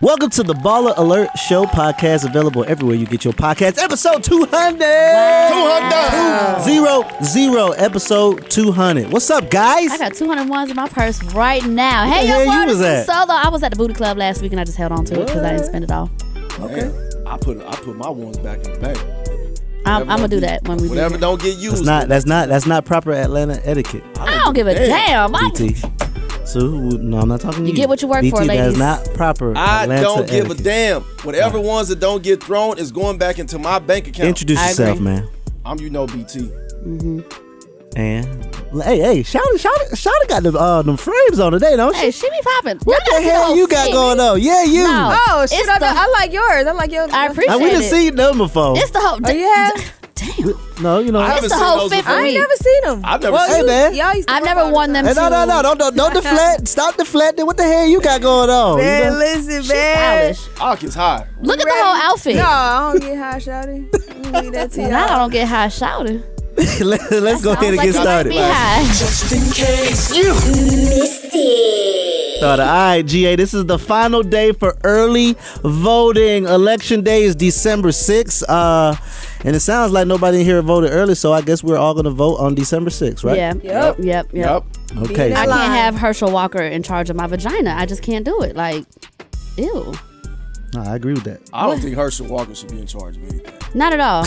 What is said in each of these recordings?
Welcome to the BallerAlert Show podcast, available everywhere you get your podcast. Episode 200. Wow. 200. Episode 200. What's up, guys? I got 201s in my purse right now. Where Hey, the hell yo, you was at? Solo. I was at the Booty Club last week and I just held on to it because I didn't spend it all. Okay. I put my ones back in the bank. I'm gonna do that when we whatever do don't get used. That's not proper Atlanta etiquette. I don't give a damn. BT. So no, I'm not talking to you. You get what you work BT, for, ladies. That's not proper. I Atlanta don't give etiquette. a damn. Whatever ones that don't get thrown is going back into my bank account. Introduce I yourself, agree. man. I'm BT. And hey, Shawty got them frames on today, don't she? Hey, she be popping. What the hell you got going on? Yeah, you. No. Oh, shit, It's I like yours. I like yours. I appreciate We done it. seen them before. It's the whole. Oh, you have? Damn. No, you know. I haven't It's the seen whole those fit for before. I me. ain't never seen them. I've never Hey, seen man. Y'all used to I've rock never all worn the them time. Hey, no, don't deflect. Stop deflecting. What the hell you got going on? Man, You know? listen, She's man. stylish. Ock is high. Look at the whole outfit. No, I don't get high, shawty. Let me leave that to y'all. Now I don't get high shouted. Let's go ahead and get started. Be high. All right, GA, this is the final day for early voting. Election day is December 6th. And it sounds like nobody in here voted early, so I guess we're all going to vote on December 6th, right? Yeah. Yep. Okay. I Line. can't have Herschel Walker in charge of my vagina. I just can't do it. Like, ew. No, I agree with that. I don't think Herschel Walker should be in charge of anything. Not at all.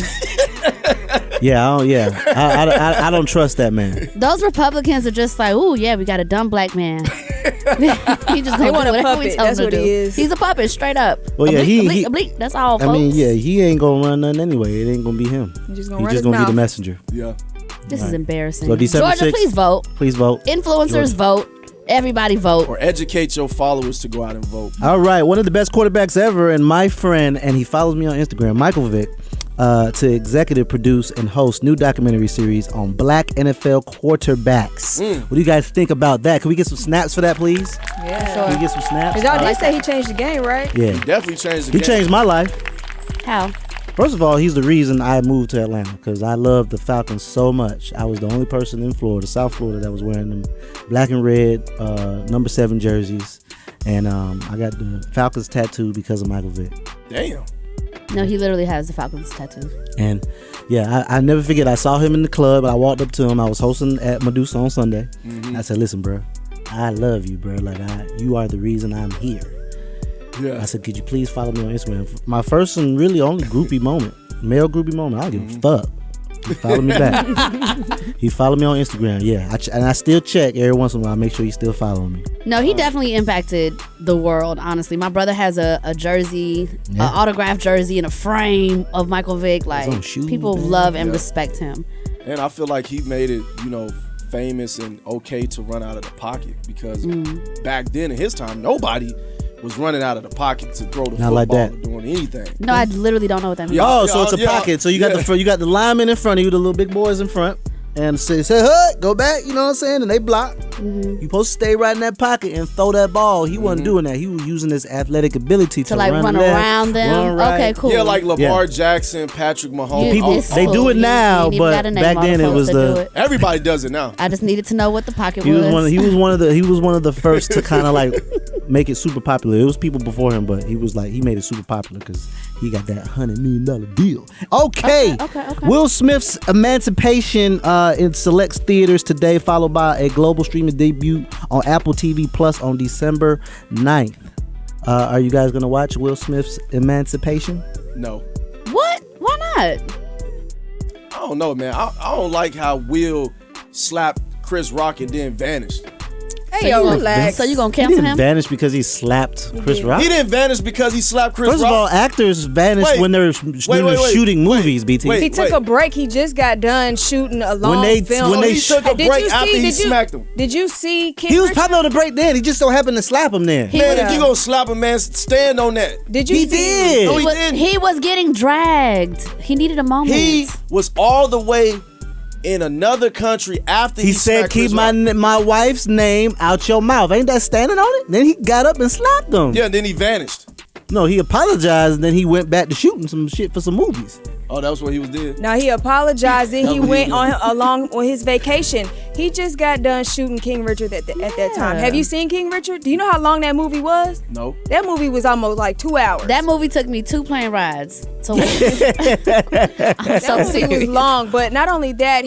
I don't trust that man. Those Republicans are just like, ooh, yeah, we got a dumb black man. He just They gonna want do a whatever we puppet. tell That's him what to he do. is. He's a puppet, straight up. Well, yeah, Oblique, oblique. That's all, folks. I mean, yeah, he ain't going to run nothing anyway. It ain't going to be him. He's just He's gonna run just his going to be the mouth. messenger. Yeah. This is embarrassing. So December Georgia, 6th. please vote. Please vote. Influencers vote. Everybody vote. Or educate your followers to go out and vote. All right, one of the best quarterbacks ever, and my friend, and he follows me on Instagram, Michael Vick, to executive produce and host new documentary series on black NFL quarterbacks. What do you guys think about that? Can we get some snaps for that, please? Yeah. Can we get some snaps? Cause y'all did say he changed the game, right? Yeah, Definitely changed the he game. changed my life. How? First of all, he's the reason I moved to Atlanta because I love the Falcons so much. I was the only person in Florida, South Florida, that was wearing them black and red number 7 jerseys. And I got the Falcons tattoo because of Michael Vick. Damn. No, he literally has the Falcons tattoo. And yeah, I never forget, I saw him in the club and I walked up to him. I was hosting at Medusa on Sunday. I said, listen, bro, I love you, bro. Like, you are the reason I'm here. Yeah. I said, could you please follow me on Instagram? My first and really only groupie moment, male groupie moment. I don't give a fuck. He followed me back. He followed me on Instagram. Yeah, and I still check every once in a while. Make sure he's still following me. No, he definitely impacted the world, honestly. My brother has a jersey, an autographed jersey in a frame of Michael Vick. Like, own shoes, people man. love and respect him. And I feel like he made it, famous and okay to run out of the pocket because back then in his time, nobody was running out of the pocket to throw the Not football like that. or doing anything. No, I literally don't know what that means. Yeah. So it's a pocket. So you got you got the linemen in front of you, the little big boys in front, and say, "Hey, go back." You know what I'm saying? And they block. You supposed to stay right in that pocket and throw that ball. He wasn't doing that. He was using his athletic ability to like run left, around them. run right. Okay, cool. Yeah, like Lamar Jackson, Patrick Mahomes. You- People it's they cool. do it You now, ain't even but gotta name back all the then it folks was that do the. it. Everybody does it now. I just needed to know what the pocket He was was. he was one of the first to kind of like make it super popular. It was people before him, but he made it super popular because he got that $100 million deal. Okay. Will Smith's Emancipation in selects theaters today, followed by a global streaming debut on Apple TV Plus on December 9th. Are you guys gonna watch Will Smith's Emancipation? No. What? Why not? I don't know, man. I don't like how Will slapped Chris Rock and then vanished. Hey, yo, relax. So you gonna He cancel didn't him? vanish because he slapped Chris Rock. He didn't vanish because he slapped Chris First Rock. of all, actors vanish Wait. when they're Wait. shooting movies. BT. Wait. He took a break. He just got done shooting a long film. when they he took a Did break you after see- he did you- smacked him. Did you see King He was Richard? probably on the break then. He just so happened to slap him then. Man, if you gonna slap a man, stand on that. Did you He see? did. No, he didn't. He was getting dragged. He needed a moment. He was all the way in another country after He he said, smacked keep Chris Rock. my wife's name out your mouth. Ain't that standing on it? Then he got up and slapped him. Yeah, then he vanished. No, he apologized and then he went back to shooting some shit for some movies. Oh, that was what he was doing? Now, he apologized and he went along on his vacation. He just got done shooting King Richard at that time. Have you seen King Richard? Do you know how long that movie was? No. That movie was almost like 2 hours. That movie took me 2 plane rides to watch. That movie was long, but not only that,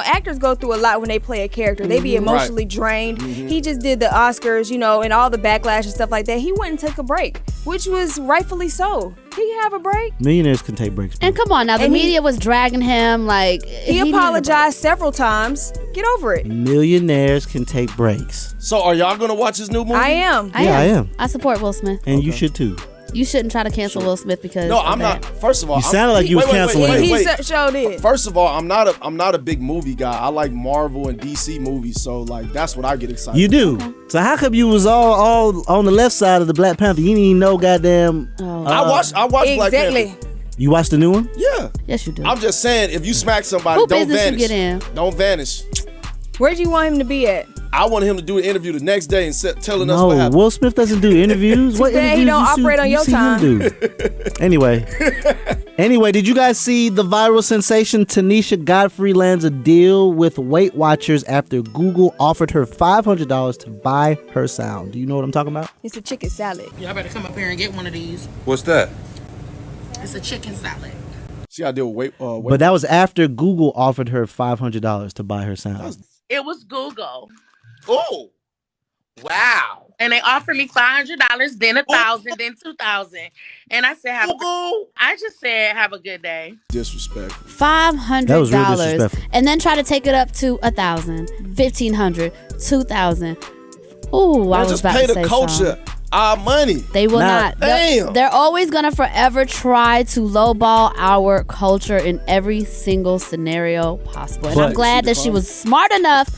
actors go through a lot when they play a character. They be emotionally drained. Mm-hmm. He just did the Oscars, and all the backlash and stuff like that. He went and took a break, which was rightfully so. He can have a break. Millionaires can take breaks. Bro. And come on now, the media was dragging him like he apologized several times. Get over it. Millionaires can take breaks. So are y'all gonna watch his new movie? I am. I am. I support Will Smith. And you should too. You shouldn't try to cancel Will Smith because no, I'm not. First of all, you sounded like you was canceling him. He showed it. First of all, I'm not a big movie guy. I like Marvel and DC movies, so like that's what I get excited. You do. Okay. So how come you was all on the left side of the Black Panther? You didn't even know goddamn. I watched Black Panther. You watched the new one? Yeah. Yes, you do. I'm just saying, if you smack somebody, don't vanish. You get in? Don't vanish. Where'd you want him to be at? I wanted him to do an interview the next day and telling us what happened. Will Smith doesn't do interviews. What interviews he don't operate on your time. Anyway, did you guys see the viral sensation Tanisha Godfrey lands a deal with Weight Watchers after Google offered her $500 to buy her sound? Do you know what I'm talking about? It's a chicken salad. Y'all better come up here and get one of these. What's that? It's a chicken salad. See, I did weight. But that was after Google offered her $500 to buy her sound. It was Google. Oh, wow! And they offered me $500, then $1,000, then $2,000, and I said, I just said, have a good day. Disrespectful. $500. That was real disrespectful. And then try to take it up to $1,000, $1,500, $2,000. Ooh, I was about to say just pay the culture our money. They will not. Damn. They're always gonna forever try to lowball our culture in every single scenario possible. And I'm glad that she was smart enough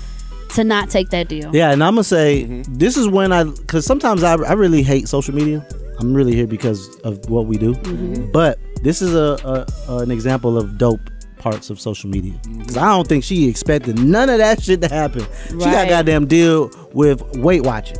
to not take that deal. Yeah, and I'm gonna say this is when because sometimes I really hate social media. I'm really here because of what we do, but this is an example of dope parts of social media. Because I don't think she expected none of that shit to happen. Right. She got a goddamn deal with Weight Watchers.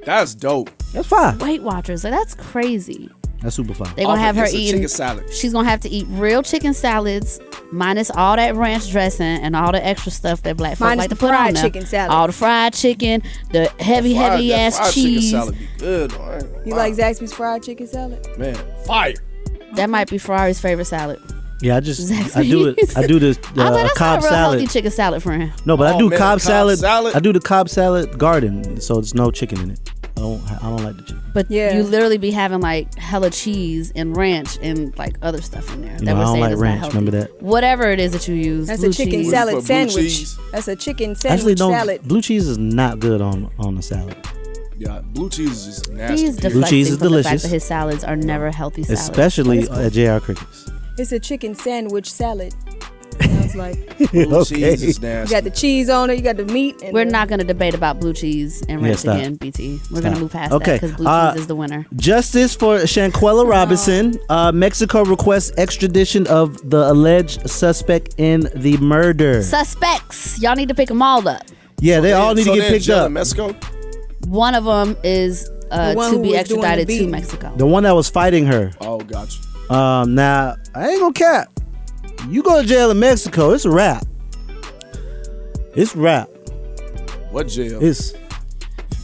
That's dope. That's fine. Weight Watchers, that's crazy. That's super fun. They're gonna have her eating chicken salad. She's gonna have to eat real chicken salads, minus all that ranch dressing and all the extra stuff that black folk like to put on there. Chicken salad. All the fried chicken, the heavy ass cheese. Chicken salad be good. You like Zaxby's fried chicken salad? Man, fire. That might be Ferrari's favorite salad. Yeah, I do the Cobb not a real salad. Healthy chicken salad for him. No, but I do Cobb salad. I do the Cobb salad garden, so there's no chicken in it. I don't like the chicken. But you literally be having like hella cheese and ranch and like other stuff in there. I don't like ranch. Remember that? Whatever it is that you use. That's a chicken salad sandwich. That's a chicken sandwich salad. Blue cheese is not good on a salad. Yeah, blue cheese is just nasty. He's deflecting blue cheese is from delicious. The fact that his salads are never healthy salads. Especially at J.R. Cricket's. It's a chicken sandwich salad. I was like, blue cheese is nasty. You got the cheese on it, you got the meat. And we're not going to debate about blue cheese and ranch again, BT. We're going to move past that because blue cheese is the winner. Justice for Shanquella Robinson. Mexico requests extradition of the alleged suspect in the murder. Suspects. Y'all need to pick them all up. Yeah, they all need to get picked up. In Mexico? One of them is to be extradited to Mexico. The one that was fighting her. Oh, gotcha. Now, I ain't gonna cap. You go to jail in Mexico, it's a wrap. It's a wrap. What jail? It's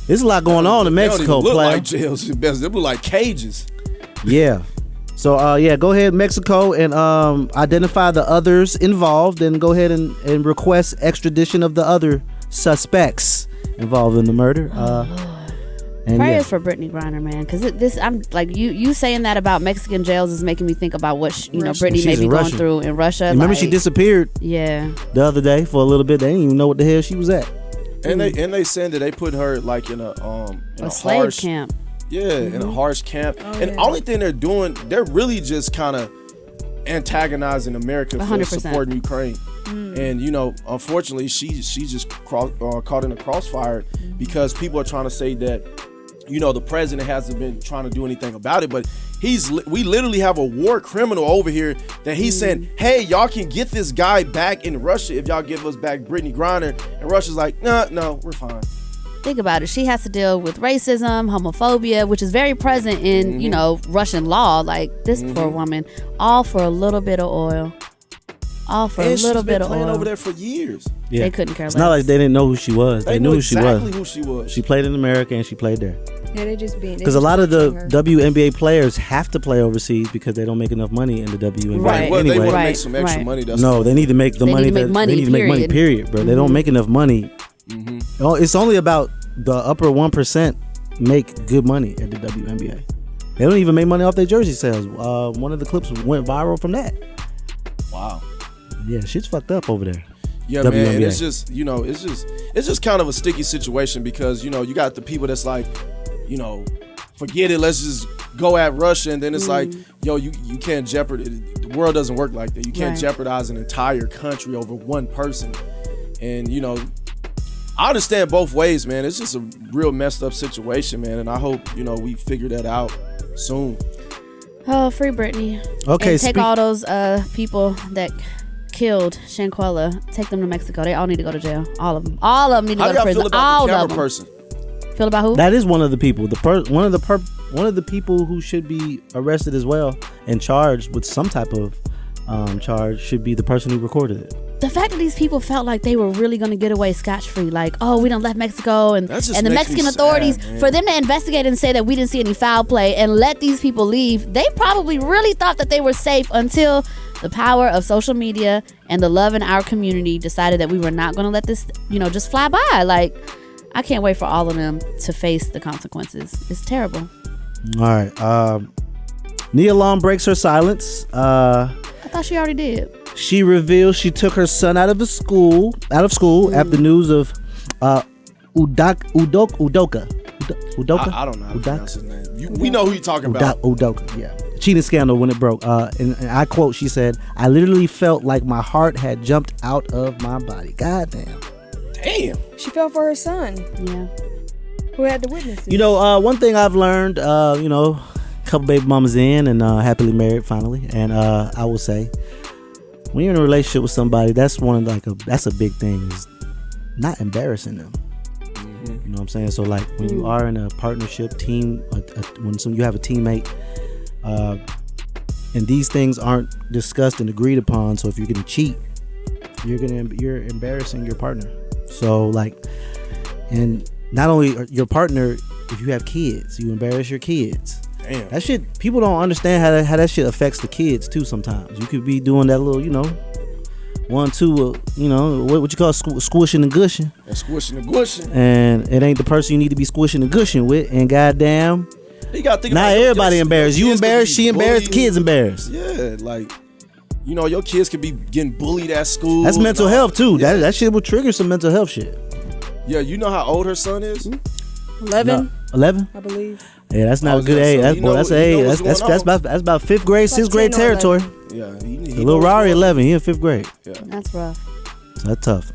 a lot going on in Mexico, they don't even look player. like jails. They look like cages. Yeah. So, go ahead, Mexico, and identify the others involved, and go ahead and request extradition of the other suspects involved in the murder. And prayers for Brittany Griner, man, because this I'm like you saying that about Mexican jails is making me think about what Brittany may be going through in Russia. Remember, she disappeared. Yeah. The other day for a little bit. They didn't even know what the hell she was at. And they said that they put her like in a slave harsh camp. Yeah, in a harsh camp. And only thing they're doing, they're really just kind of antagonizing America 100%. for supporting Ukraine. And unfortunately, she just caught in a crossfire because people are trying to say that the president hasn't been trying to do anything about it, but we literally have a war criminal over here that he's saying, hey, y'all can get this guy back in Russia if y'all give us back Brittany Griner. And Russia's like, no, we're fine. think about it. She has to deal with racism, homophobia, which is very present in, you know, Russian law. Like, this poor woman, all for a little bit of oil. All for a little bit of oil. She's been playing over there for years. Yeah. They couldn't care less. It's not like they didn't know who she was. They knew exactly who she was. She played in America and she played there. Yeah, they just being. Because a lot of the WNBA players have to play overseas because they don't make enough money in the WNBA. Right. Well, anyway. they want to make some extra money. They need to make the money. They need to make money. Period, bro. They don't make enough money. It's only about the upper 1% make good money at the WNBA. They don't even make money off their jersey sales. One of the clips went viral from that. Wow. Yeah, shit's fucked up over there. Yeah, WNBA. Man, and it's just, you know, it's just kind of a sticky situation because, you know, you got the people that's like, you know, forget it, let's just go at Russia, and then it's like, yo, you can't jeopardize. The world doesn't work like that. You can't jeopardize an entire country over one person. And, you know, I understand both ways, man. It's just a real messed up situation, man, and I hope, you know, we figure that out soon. Oh, free Britney. Okay, and take all those people that killed Shanquella, take them to Mexico. They all need to go to jail. All of them. All of them need to go to prison. How do y'all feel about all the camera person? Feel about who? That is one of the people. One of the people who should be arrested as well and charged with some type of charge should be the person who recorded it. The fact that these people felt like they were really going to get away scotch-free, like, oh, we done left Mexico, and the Mexican authorities, for them to investigate and say that we didn't see any foul play and let these people leave, they probably really thought that they were safe until the power of social media and the love in our community decided that we were not going to let this, you know, just fly by. Like, I can't wait for all of them to face the consequences. It's terrible. All right. Nia Long breaks her silence. I thought she already did. She reveals she took her son out of school after news of Udoka. I don't know how to pronounce his name. We know who you're talking about. Udoka, yeah. Cheating scandal when it broke. And I quote, she said, "I literally felt like my heart had jumped out of my body." God damn. Damn. She fell for her son. Yeah. Who had the witnesses? You know, one thing I've learned, you know, a couple baby mamas in and happily married finally. And I will say, when you're in a relationship with somebody, that's that's a big thing, is not embarrassing them. You know what I'm saying? So like when you are in a partnership team, when you have a teammate, and these things aren't discussed and agreed upon. So if you're gonna cheat, you're embarrassing your partner. So like, and not only your partner, if you have kids, you embarrass your kids. Damn. That shit, people don't understand how that shit affects the kids too. Sometimes you could be doing that little, you know, 1, 2, you know, what you call squishing and gushing. Squishing and gushing. And it ain't the person you need to be squishing and gushing with. And goddamn, you gotta think not everybody embarrassed. You embarrassed, she embarrassed, the kids embarrassed. Yeah, like, you know, your kids could be getting bullied at school. That's mental health too. Yeah. That shit will trigger some mental health shit. Yeah, you know how old her son is? 11. No, 11? I believe. Yeah, that's not a good age. That's about 5th grade, 6th grade territory. Yeah, he little Ferrari 11. He in 5th grade. Yeah, that's rough. So that's tough.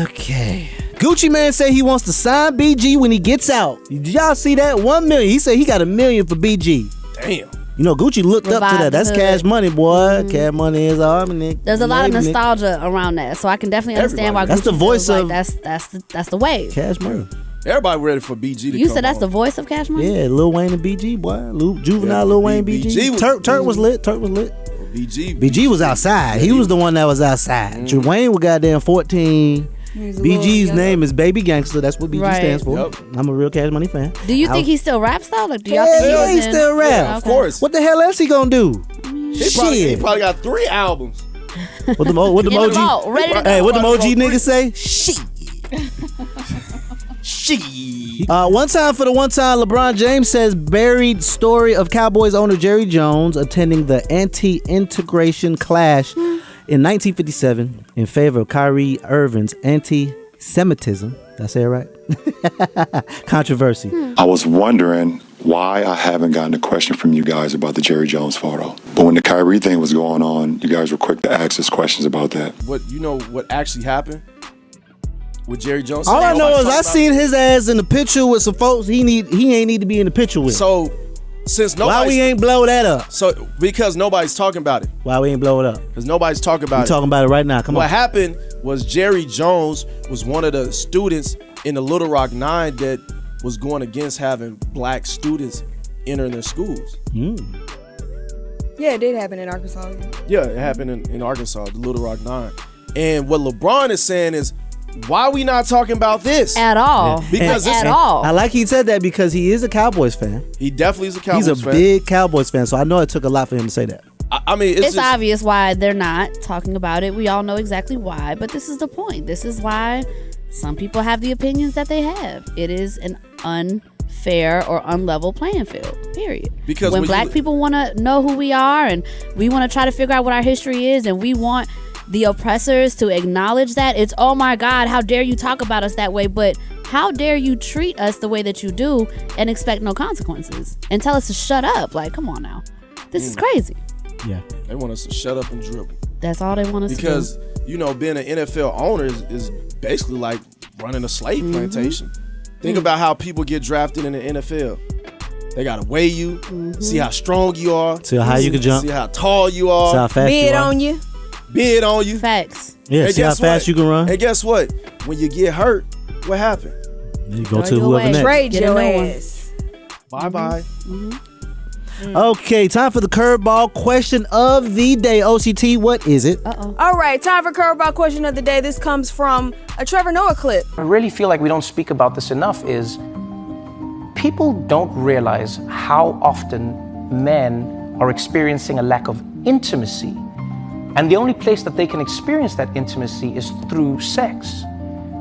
Okay. Gucci Mane say he wants to sign BG when he gets out. Did y'all see that? $1 million. He said he got $1 million for BG. Damn. You know, Gucci looked up to that. That's cash money, boy. Cash money is all. There's a lot of nostalgia around that, so I can definitely understand why. That's Gucci the voice of. Like that's the wave. Cash money. Everybody ready for BG to come. You said that's the voice of Cash Money? Yeah, Lil Wayne and BG, boy. Juvenile, Lil Wayne, BG. Turk was lit. BG was outside. He was the one that was outside. Wayne was goddamn 14. BG's name is Baby Gangster. That's what BG stands for. Yep. I'm a real Cash Money fan. Do you think he still raps though? Like, do y'all think he still rap? Yeah, of course. What the hell else he gonna do? He probably got 3 albums. What the OG? Hey, what the OG niggas say? Shit. One time, LeBron James says buried story of Cowboys owner Jerry Jones attending the anti-integration clash in 1957 in favor of Kyrie Irving's anti-Semitism. Did I say it right? Controversy. I was wondering why I haven't gotten a question from you guys about the Jerry Jones photo. But when the Kyrie thing was going on, you guys were quick to ask us questions about that. You know what actually happened with Jerry Jones? All I know is I seen his ass in the picture with some folks he ain't need to be in the picture with. So since nobody, why we ain't blow that up? So because nobody's talking about it. Why we ain't blow it up? Because nobody's talking about it. We talking about it right now. Come on. What happened was Jerry Jones was one of the students in the Little Rock 9 that was going against having black students entering their schools. Yeah, it did happen in Arkansas. Yeah, it happened in Arkansas, the Little Rock 9. And what LeBron is saying is, why are we not talking about this? At all. Yeah. Because at all. I like he said that because he is a Cowboys fan. He definitely is a Cowboys fan. He's a big Cowboys fan, so I know it took a lot for him to say that. I mean, it's just obvious why they're not talking about it. We all know exactly why, but this is the point. This is why some people have the opinions that they have. It is an unfair or unlevel playing field, period. Because when black people want to know who we are and we want to try to figure out what our history is and we want the oppressors to acknowledge that, it's, oh my God, how dare you talk about us that way? But how dare you treat us the way that you do and expect no consequences and tell us to shut up? Like, come on now. This is crazy. Yeah. They want us to shut up and dribble. That's all they want us to do. Because, you know, being an NFL owner is basically like running a slave plantation. Think about how people get drafted in the NFL. They got to weigh you, see how strong you are. See how you can jump. See how tall you are. See how fast you are. Bid on you. Facts. Yeah, and see how fast you can run. And guess what? When you get hurt, what happened? You go to whoever next. Trade your ass. Bye-bye. Okay, time for the curveball question of the day. OCT, what is it? All right, time for curveball question of the day. This comes from a Trevor Noah clip. I really feel like we don't speak about this enough is people don't realize how often men are experiencing a lack of intimacy. And the only place that they can experience that intimacy is through sex.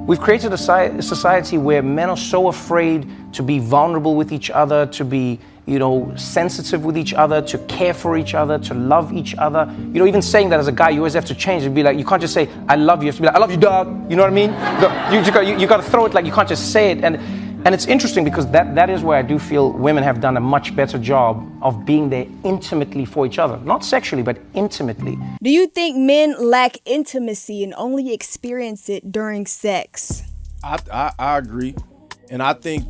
We've created a society where men are so afraid to be vulnerable with each other, to be, sensitive with each other, to care for each other, to love each other. Even saying that as a guy, you always have to change and be like, you can't just say, I love you. You have to be like, I love you, dog. You know what I mean? You got to throw it, like you can't just say it. And it's interesting because that is where I do feel women have done a much better job of being there intimately for each other. Not sexually, but intimately. Do you think men lack intimacy and only experience it during sex? I agree. And I think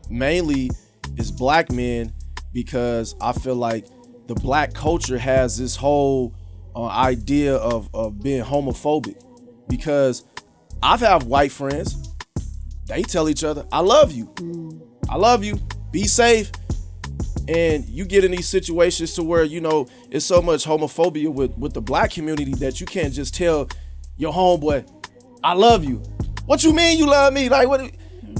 mainly it's black men because I feel like the black culture has this whole idea of being homophobic. Because I've had white friends. They tell each other, I love you. I love you. Be safe. And you get in these situations to where, it's so much homophobia with the black community that you can't just tell your homeboy, I love you. What you mean you love me? Like what?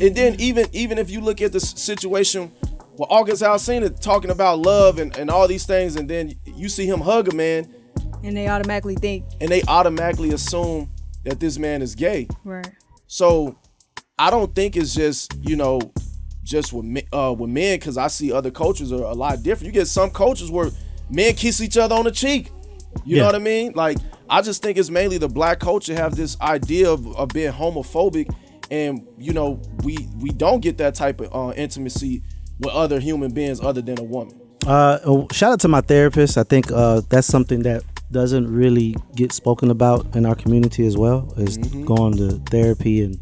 And then even if you look at the situation with August Alsina talking about love and all these things, and then you see him hug a man. And they automatically think. And they automatically assume that this man is gay. Right. So I don't think it's just, just with men, because I see other cultures are a lot different. You get some cultures where men kiss each other on the cheek. You know what I mean? Like, I just think it's mainly the black culture have this idea of being homophobic, and, we don't get that type of intimacy with other human beings other than a woman. Shout out to my therapist. I think that's something that doesn't really get spoken about in our community as well, is going to therapy and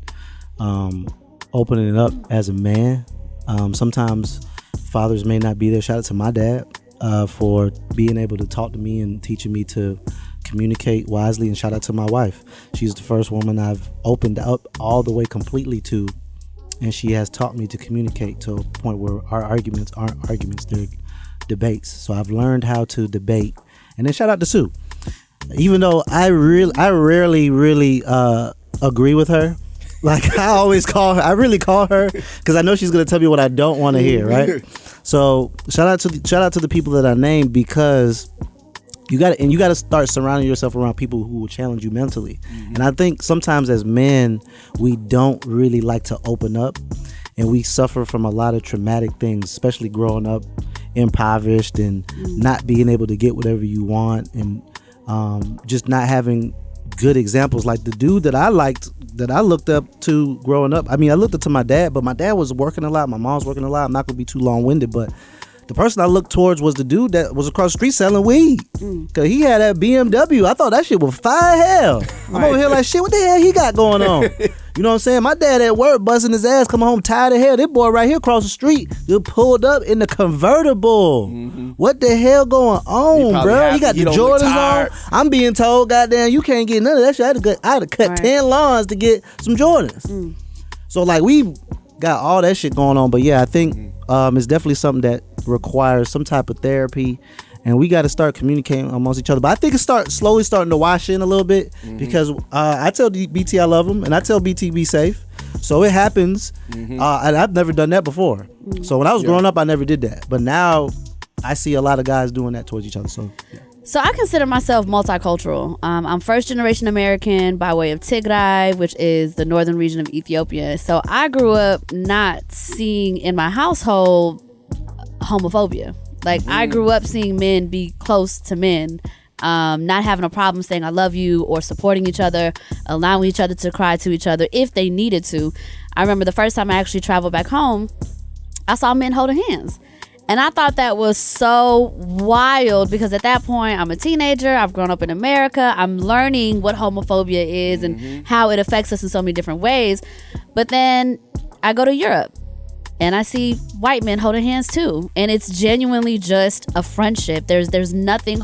opening it up as a man. Sometimes fathers may not be there. Shout out to my dad for being able to talk to me and teaching me to communicate wisely, and shout out to my wife. She's the first woman I've opened up all the way completely to, and she has taught me to communicate to a point where our arguments aren't arguments, they're debates. So I've learned how to debate. And then shout out to Sue. Even though I rarely really agree with her, like I really call her because I know she's gonna tell me what I don't want to hear, right? So shout out to the people that I named, because you gotta start surrounding yourself around people who will challenge you mentally. And I think sometimes as men we don't really like to open up, and we suffer from a lot of traumatic things, especially growing up impoverished and not being able to get whatever you want, and just not having good examples. Like the dude that I looked up to growing up. I mean, I looked up to my dad, but my dad was working a lot. My mom's working a lot. I'm not gonna be too long-winded, but the person I looked towards was the dude that was across the street selling weed. Cause he had that BMW. I thought that shit was fire hell. I'm over here like, shit, what the hell he got going on? You know what I'm saying? My dad at work busting his ass, coming home tired of hell. This boy right here across the street, you pulled up in the convertible. What the hell going on, bro? He got the Jordans on. I'm being told, goddamn, you can't get none of that shit. I had to cut 10 lawns to get some Jordans. So like we got all that shit going on. But yeah, I think it's definitely something that requires some type of therapy. And we got to start communicating amongst each other. But I think it's slowly starting to wash in a little bit because I tell BT I love him and I tell BT be safe. So it happens. And I've never done that before. So when I was growing up, I never did that. But now I see a lot of guys doing that towards each other. So So I consider myself multicultural. I'm first generation American by way of Tigray, which is the northern region of Ethiopia. So I grew up not seeing in my household homophobia. Like, I grew up seeing men be close to men, not having a problem saying I love you or supporting each other, allowing each other to cry to each other if they needed to. I remember the first time I actually traveled back home, I saw men holding hands. And I thought that was so wild because at that point, I'm a teenager. I've grown up in America. I'm learning what homophobia is and how it affects us in so many different ways. But then I go to Europe. And I see white men holding hands too, and it's genuinely just a friendship. There's nothing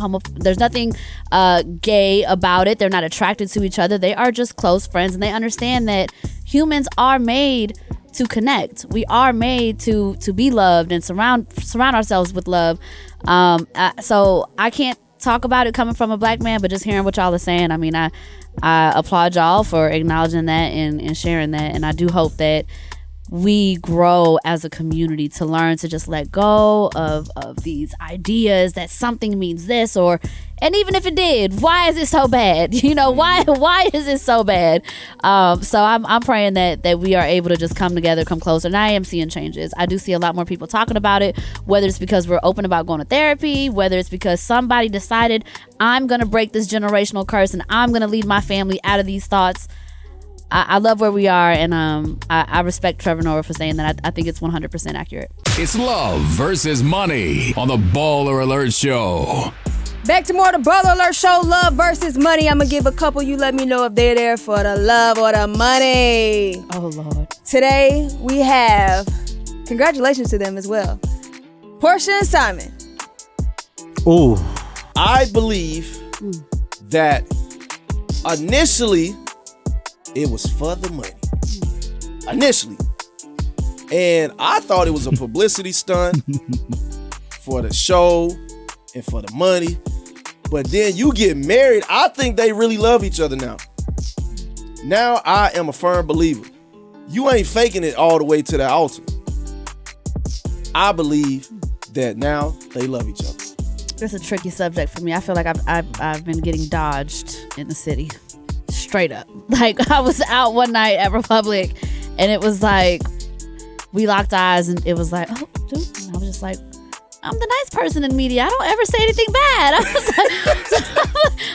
gay about it. They're not attracted to each other. They are just close friends, and they understand that humans are made to connect. We are made to be loved and surround ourselves with love. So I can't talk about it coming from a black man, but just hearing what y'all are saying, I mean, I applaud y'all for acknowledging that and sharing that, and I do hope that we grow as a community to learn to just let go of these ideas that something means this, and even if it did, why is it so bad? You know, why is it so bad? So I'm praying that we are able to just come together, come closer. And I am seeing changes. I do see a lot more people talking about it, whether it's because we're open about going to therapy, whether it's because somebody decided I'm going to break this generational curse and I'm going to lead my family out of these thoughts. I love where we are, and I respect Trevor Noah for saying that. I think it's 100% accurate. It's love versus money on the BallerAlert Show. Back to more of the BallerAlert Show, love versus money. I'm going to give a couple. You let me know if they're there for the love or the money. Oh, Lord. Today, we have, congratulations to them as well, Porsha and Simon. Ooh. I believe that initially, it was for the money. Initially. And I thought it was a publicity stunt for the show and for the money. But then you get married. I think they really love each other now. Now I am a firm believer. You ain't faking it all the way to the altar. I believe that now they love each other. It's a tricky subject for me. I feel like I've been getting dodged in the city. Straight up. Like, I was out one night at Republic and it was like we locked eyes and it was like, oh, dude. And I was just like, I'm the nice person in media. I don't ever say anything bad. I was like,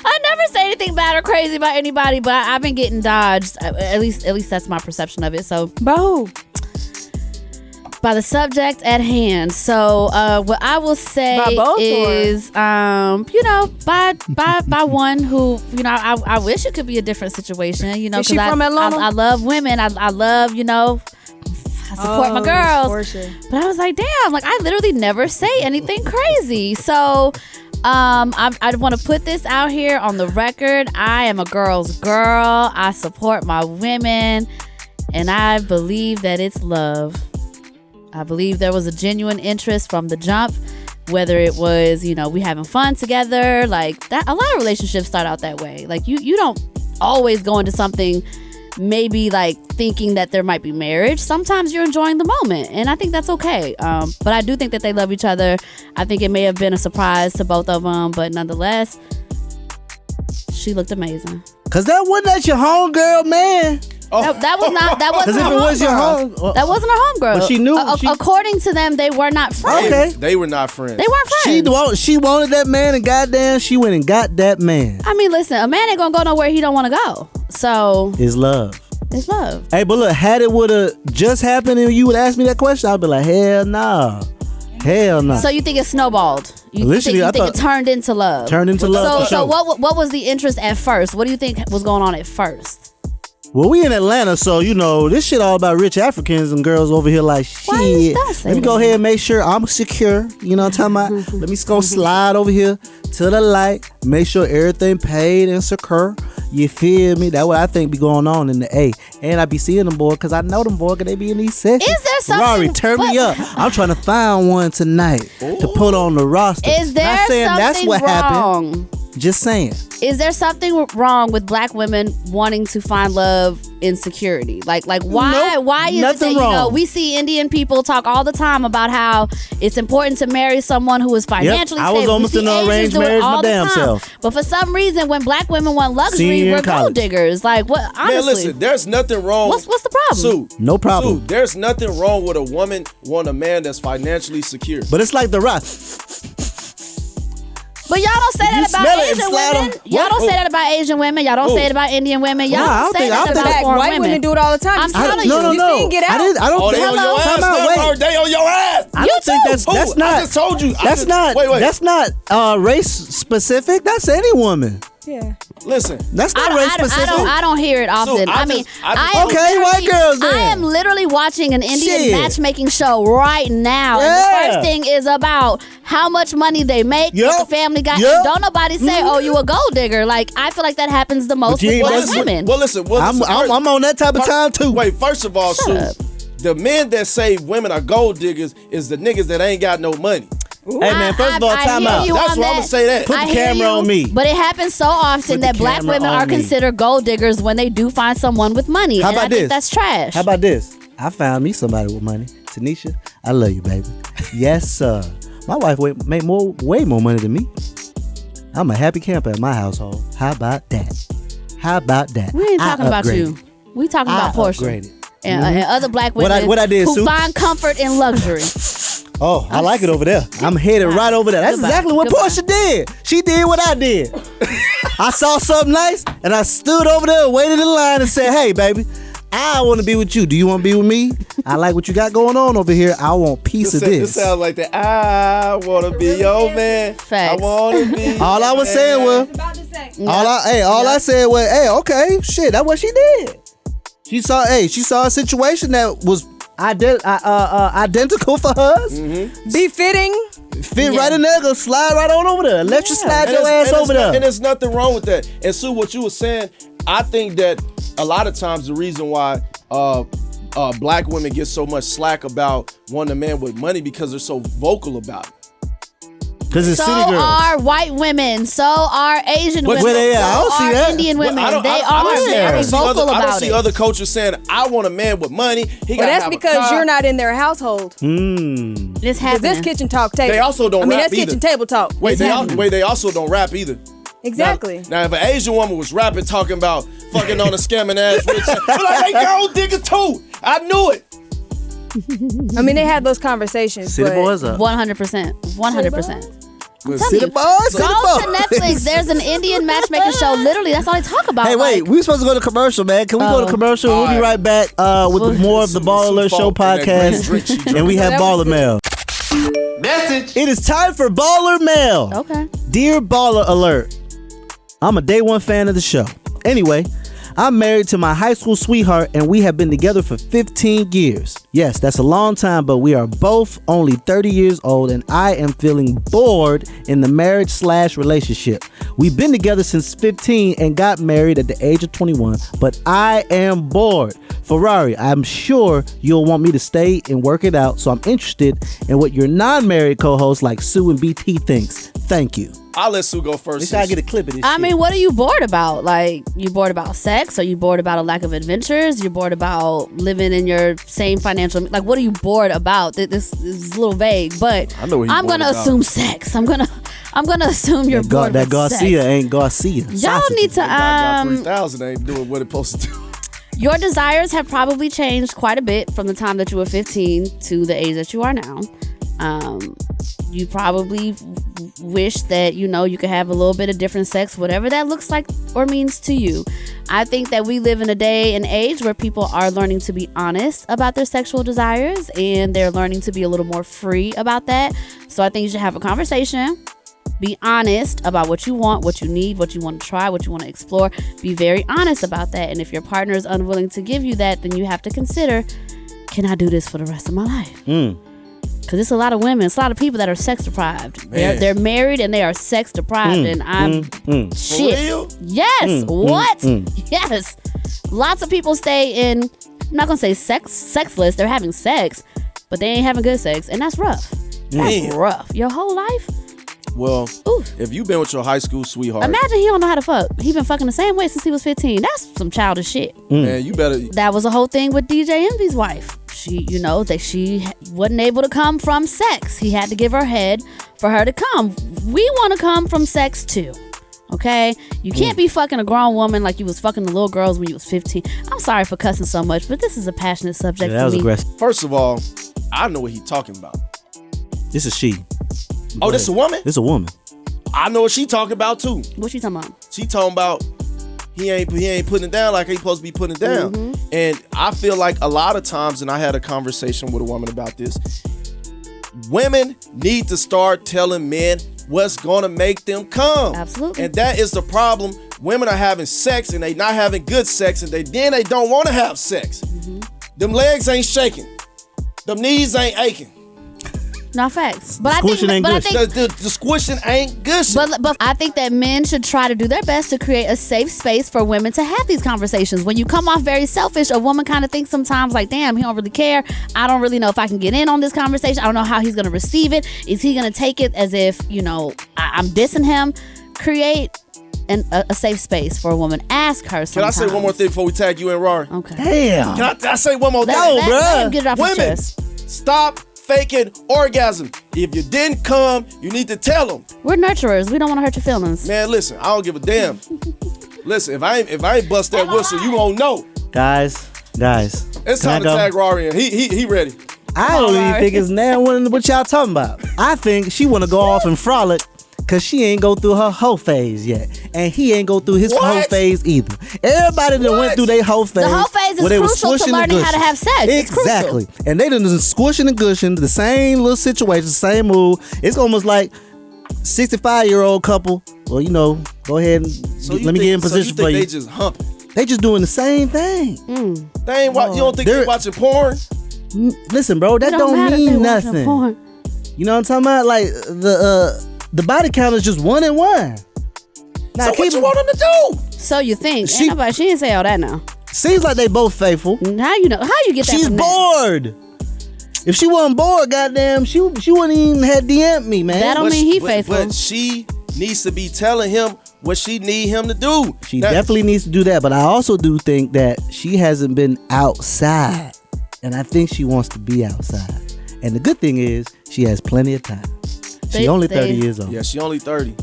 I never say anything bad or crazy about anybody, but I've been getting dodged. At least that's my perception of it. So, by the subject at hand. So what I will say is, by one who, I wish it could be a different situation, Is she from Atlanta? I love women. I love, I support my girls. Porsha. But I was like, damn, like I literally never say anything crazy. So I want to put this out here on the record. I am a girl's girl. I support my women. And I believe that it's love. I believe there was a genuine interest from the jump, whether it was, we having fun together, like that. A lot of relationships start out that way. Like you don't always go into something maybe like thinking that there might be marriage. Sometimes you're enjoying the moment, and I think that's okay. But I do think that they love each other. I think it may have been a surprise to both of them, but nonetheless, she looked amazing. Cause that wasn't your homegirl, man. Oh. That wasn't her homegirl. That wasn't her homegirl. But she knew. According to them, they were not friends. Okay. They were not friends. They weren't friends. She wanted that man, and goddamn, she went and got that man. I mean, listen, a man ain't gonna go nowhere he don't want to go. So it's love. It's love. Hey, but look, had it would have just happened and you would ask me that question, I'd be like, hell nah. Hell no. So you think it snowballed? You think it turned into love? Turned into love. So what was the interest at first? What do you think was going on at first? Well, we in Atlanta, so you know this shit all about rich Africans and girls over here like shit. Let me go ahead and make sure I'm secure. You know what I'm talking about? Let me just go slide over here to the light, make sure everything paid and secure. You feel me? That's what I think be going on in the A. And I be seeing them boys because I know them boys because they be in these sessions. Is there something? Ferrari, turn me up. I'm trying to find one tonight to put on the roster. Is there Not saying something that's what wrong? happened. Just saying. Is there something wrong with black women wanting to find love in security? Like why? Nope, why is nothing it that wrong. we see Indian people talk all the time about how it's important to marry someone who is financially I was stable. almost We see in an Asians arranged do it marriage all my the damn time. self. But for some reason, when black women want luxury, Senior in we're gold college. diggers. Like what? Honestly, Man, listen, there's nothing wrong. What's the problem? Sue, No problem. Sue, there's nothing wrong with a woman want a man that's financially secure. But it's like the rock. But y'all don't say that smell about it and Asian slide women. on- Y'all don't What? say that about Asian women. Y'all don't say it about Indian women. Y'all Nah, I don't don't say think- I that don't about think- foreign White women. women do it all the time. I'm You telling see- you. No, You no. seen Get I Out? don't Oh, think. they on your ass. Time out, Steph, wait. they on your ass. I don't think that's Who? not. I just told you. That's not. Wait. That's not race specific. That's any woman. Yeah. Listen. That's not race specific. I don't hear it often. I I mean, just- I just- I am Okay, white literally- girls then. I am literally watching an Indian Shit. matchmaking show right now. Yeah. And the first thing is about how much money they make, Yep. what the family got. Yep. Don't nobody say, oh, you a gold digger. Like, I feel like that happens the most you with ain't black listen- women. Well, listen. I'm on that type of time too. Wait, first of all, Sue, the men that say women are gold diggers is the niggas that ain't got no money. Hey man, first of all, I time hear out. you That's on why I'ma that. say that. Put the I hear camera you, on me. But it happens so often Put the that black camera women on are me. considered gold diggers when they do find someone with money. How and about I think this? that's trash. How about this? I found me somebody with money. Tanisha, I love you, baby. Yes, sir. My wife made way more money than me. I'm a happy camper in my household. How about that? How about that? We ain't I talking about you. upgraded. We talking about I Porsha. upgraded. And other black What women I did, who Sue? find comfort in luxury. Oh, I like it over there. I'm headed right over there. That's Goodbye. exactly what Goodbye. Porsha did. She did what I did. I saw something nice, and I stood over there, waited in line, and said, "Hey, baby, I want to be with you. Do you want to be with me? I like what you got going on over here. I want a piece of This this." sounds like that. I wanna be your man. Facts. I wanna be. All I was your saying man. was, all I said was, "Hey, okay, shit, that's what she did." She saw a situation that was identical for hers. Befitting. Fit right in there, go slide right on over there. Let you slide your ass over there. And there's nothing wrong with that. And Sue, what you were saying, I think that a lot of times the reason why black women get so much slack about wanting a man with money because they're so vocal about it. Because it's So city girls. are white women. So are Asian women. where they at? I So don't see are that. Indian But women. I don't- They I are don't see- I very don't see vocal other- I don't about see it. other coaches saying, I want a man with money. He Well, got that's because you're not in their household. It's Because happening. this kitchen talk table. They also don't I mean, rap that's either. kitchen table talk. Wait, happening. they also don't rap either. Exactly. Now, if an Asian woman was rapping, talking about fucking on a scamming ass rich, I'm like, they gold diggers too. I knew it. I mean, they had those conversations. City but boys up. 100%. 100%. City boys, city Go to boys. Netflix. There's an Indian matchmaking show. Literally, that's all they talk about. Hey, wait, we supposed to go to commercial, man. Can we go to commercial? We'll be right back with more of the Baller Show podcast. And we have Baller Mail. Message. It is time for Baller Mail. Okay. Dear Baller Alert, I'm a day one fan of the show. Anyway, I'm married to my high school sweetheart and we have been together for 15 years. Yes, that's a long time, but we are both only 30 years old and I am feeling bored in the marriage/relationship. We've been together since 15 and got married at the age of 21, but I am bored. Ferrari, I'm sure you'll want me to stay and work it out, so I'm interested in what your non-married co-hosts like Sue and BT thinks. Thank you. I'll let Sue go first. Let's get a clip of this I shit. mean, what are you bored about? Like, you bored about sex? Are you bored about a lack of adventures? You're bored about living in your same financial... Like, what are you bored about? This is a little vague, but I know what I'm bored gonna about. assume sex. I'm gonna assume you're bored that with Garcia sex. ain't Garcia. Y'all Sausage. need to... Got 3,000 ain't doing what it's supposed to do. Your desires have probably changed quite a bit from the time that you were 15 to the age that you are now. You probably wish that, you know, you could have a little bit of different sex, whatever that looks like or means to you. I think that we live in a day and age where people are learning to be honest about their sexual desires and they're learning to be a little more free about that. So I think you should have a conversation Be honest about what you want, what you need, what you want to try, what you want to explore. Be very honest about that. And if your partner is unwilling to give you that, then you have to consider, can I do this for the rest of my life? Because it's a lot of women, it's a lot of people that are sex deprived. They're married and they are sex deprived. And I'm shit. For real? Yes. What? Yes. Lots of people stay in, I'm not gonna say sexless. They're having sex, but they ain't having good sex, and that's rough. That's rough. Your whole life. Well, if you've been with your high school sweetheart, imagine he don't know how to fuck. He been fucking the same way since he was 15. That's some childish shit. Man, you better. That was a whole thing with DJ Envy's wife. She wasn't able to come from sex. He had to give her head for her to come. We want to come from sex too. Okay? You can't be fucking a grown woman like you was fucking the little girls when you was 15. I'm sorry for cussing so much, but this is a passionate subject for me. That was aggressive. First of all, I know what he's talking about. This is she. Oh, this a woman? This a woman. I know what she talking about too. What she talking about? She talking about he ain't putting it down like he supposed to be putting it down. And I feel like a lot of times, and I had a conversation with a woman about this, women need to start telling men what's gonna make them come. Absolutely. And that is the problem. Women are having sex and they not having good sex, and they don't want to have sex. Them legs ain't shaking. Them knees ain't aching. No facts. But I think the squishing ain't good. But I think that men should try to do their best to create a safe space for women to have these conversations. When you come off very selfish, a woman kind of thinks sometimes like, damn, he don't really care. I don't really know if I can get in on this conversation. I don't know how he's going to receive it. Is he going to take it as if, I'm dissing him? Create a safe space for a woman. Ask her sometimes. Can I say one more thing before we tag you in, Rory? Okay. Damn. Can I say one more thing? Let him get it off his Women, chest. stop faking orgasm. If you didn't come, you need to tell them. We're nurturers. We don't want to hurt your feelings. Man, listen, I don't give a damn. Listen, if I ain't bust that whistle, you won't know. Guys. It's time to tag Rory in. He ready. I don't even think it's now what y'all talking about. I think she want to go off and frolic because she ain't go through her hoe phase yet. And he ain't go through his hoe phase either. Everybody that went through their hoe phase. The hoe phase is crucial to learning how to have sex. Exactly. And they done squishing and gushing, the same little situation, same move. It's almost like 65-year-old couple. Well, go ahead and let me get in position for you. They just humping? They just doing the same thing. They ain't. You don't think they're watching porn? Listen, bro, that don't mean nothing. You know what I'm talking about? Like the body count is just 1 and 1. Now, so what you want them to do? So you think? She didn't say all that now. Seems like they both faithful. How you know? How you get that? She's bored. If she wasn't bored, goddamn, she wouldn't even have DM'd me, man. That don't mean he faithful. But she needs to be telling him what she need him to do. She definitely needs to do that. But I also do think that she hasn't been outside, and I think she wants to be outside. And the good thing is, she has plenty of time. She only 30 years old. Yeah, she only 30.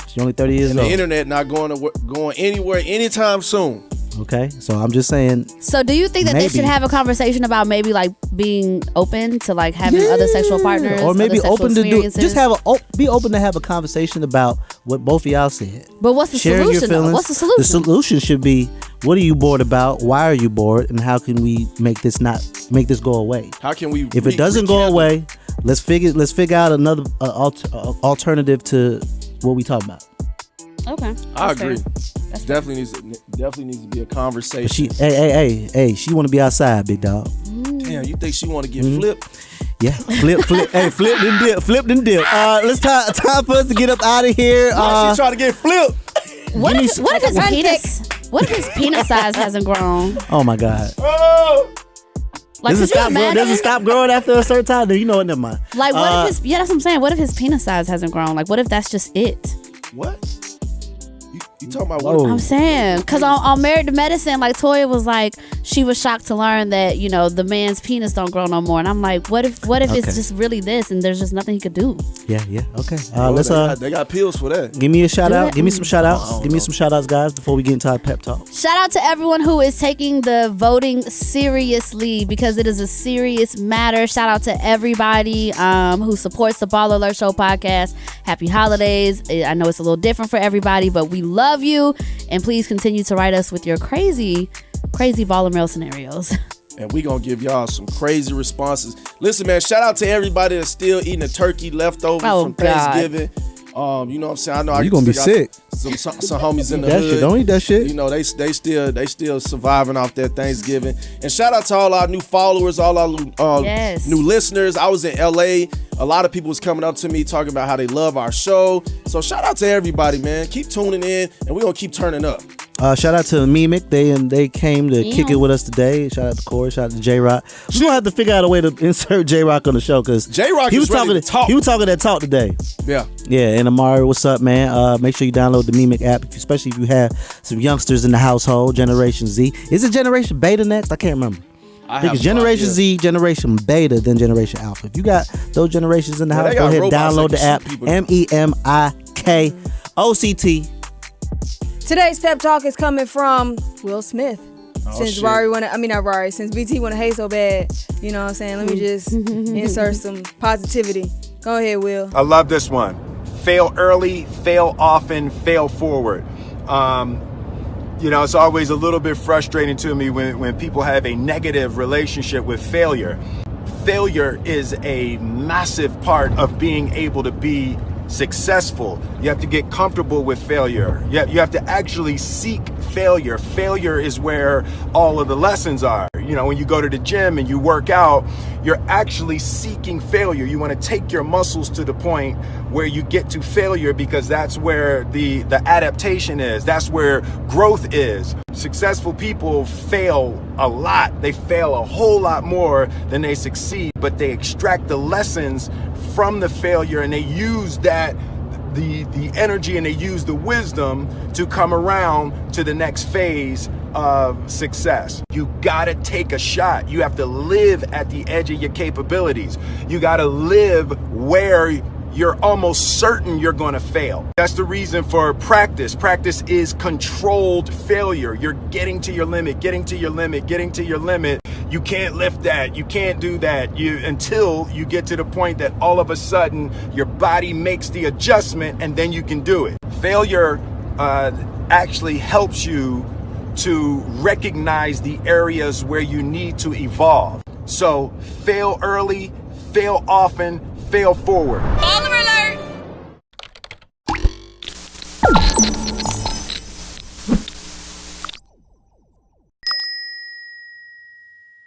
She's only 30 years old. And the internet not going anywhere anytime soon. Okay, so I'm just saying. So do you think that they should have a conversation about maybe like being open to like having other sexual partners, or maybe open to do? Just be open to have a conversation about what both of y'all said. But what's the solution? What's the solution? The solution should be: what are you bored about? Why are you bored? And how can we make this go away? How can we? If it doesn't go away, let's figure out another alternative to what we talking about. Okay, I agree. Definitely needs to be a conversation. But she want to be outside, big dog. Damn, you think she want to get flipped? Yeah, flip. Hey, flipped and dip. Let's time for us to get up out of here. She trying to get flipped. What if his penis size hasn't grown? Oh my God. Oh. Like, does it stop growing after a certain time? You know what? Never mind. Like, what if that's what I'm saying. What if his penis size hasn't grown? Like, what if that's just it? What? You talking about what? I'm saying, because on Married to Medicine, like Toya was like, she was shocked to learn that, the man's penis don't grow no more. And I'm like, what if it's just really this and there's just nothing he could do? Yeah. Okay. They got pills for that. Give me a shout out. Give me some shout outs. Give me some shout outs, guys, before we get into our pep talk. Shout out to everyone who is taking the voting seriously, because it is a serious matter. Shout out to everybody who supports the BallerAlert Show podcast. Happy holidays. I know it's a little different for everybody, but we love you, and please continue to write us with your crazy baller mail scenarios. And we gonna give y'all some crazy responses. Listen, man, shout out to everybody that's still eating a turkey leftover from Thanksgiving. You know what I'm saying? I know you gonna be sick. Some homies in the that hood. Shit. Don't eat that shit. You know, they still surviving off that Thanksgiving. And shout out to all our new followers, all our new listeners. I was in LA. A lot of people was coming up to me talking about how they love our show. So shout out to everybody, man. Keep tuning in, and we're gonna keep turning up. Shout out to Mimic. They came to kick it with us today. Shout out to Corey. Shout out to J-Rock. We're gonna have to figure out a way to insert J-Rock on the show because J-Rock he was talking that talk today. Yeah. Yeah. And Amari, what's up, man? Make sure you download the Mimic app, especially if you have some youngsters in the household. Generation Z. Is it Generation Beta next? I can't remember. I think it's Generation Z, Generation Beta, then Generation Alpha. If you got those generations in the house, go ahead and download the app. MEMIKOCT. Today's pep talk is coming from Will Smith. Since BT want to hate so bad, you know what I'm saying? Let me just insert some positivity. Go ahead, Will. I love this one. Fail early, fail often, fail forward. It's always a little bit frustrating to me when people have a negative relationship with failure. Failure is a massive part of being able to be successful. You have to get comfortable with failure. You have to actually seek failure. Failure is where all of the lessons are. When you go to the gym and you work out, you're actually seeking failure. You want to take your muscles to the point where you get to failure because that's where the adaptation is. That's where growth is. Successful people fail a lot. They fail a whole lot more than they succeed, but they extract the lessons from the failure and they use that the energy and they use the wisdom to come around to the next phase of success. You gotta take a shot. You have to live at the edge of your capabilities. You gotta live where you're almost certain you're gonna fail. That's the reason for practice. Practice is controlled failure. You're getting to your limit, getting to your limit, getting to your limit. You can't lift that. You can't do that. Until you get to the point that all of a sudden your body makes the adjustment and then you can do it. Failure actually helps you to recognize the areas where you need to evolve. So fail early, fail often, fail forward.